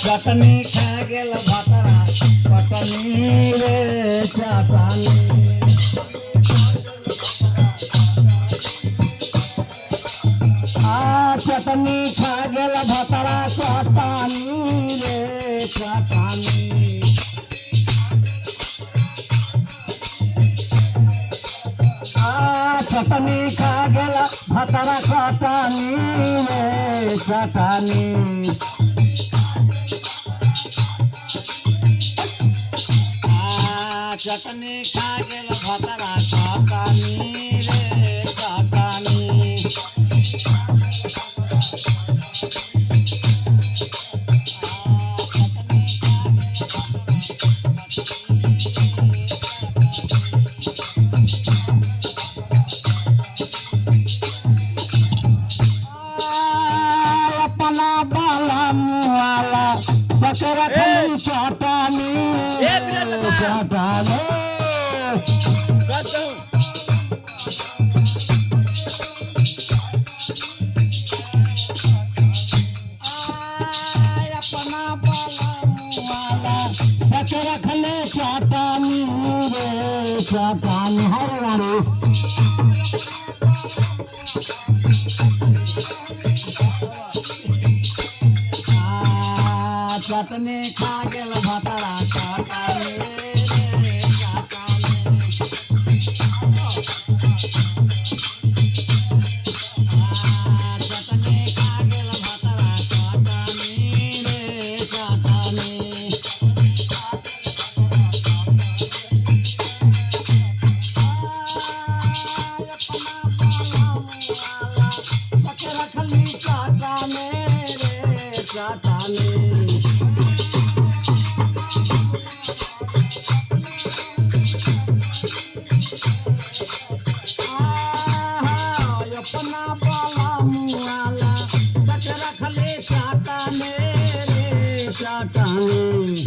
चटणी खा गेल भातारा चटणी रे चटणी चटणी खा गेल भातारा चटणी रे चटणी चटणी खा गेल भातारा चटणी रे चटणी चटणी खा गेल भातारा चटणी रे चटणी अपना बाला मुआला बकरा खली चटनी चटनी अपना बाला मुआला बकरा खली चटनी रे चटनी हरे चटनी खा गेल भातारा चटनी रे चटनी चटनी खा गेल भातारा चटनी रे चटनी रखली चटनी रे चटनी अपना बाला मुआला बकरा खले चटनी रे चटनी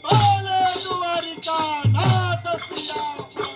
Hallelujah, God, not the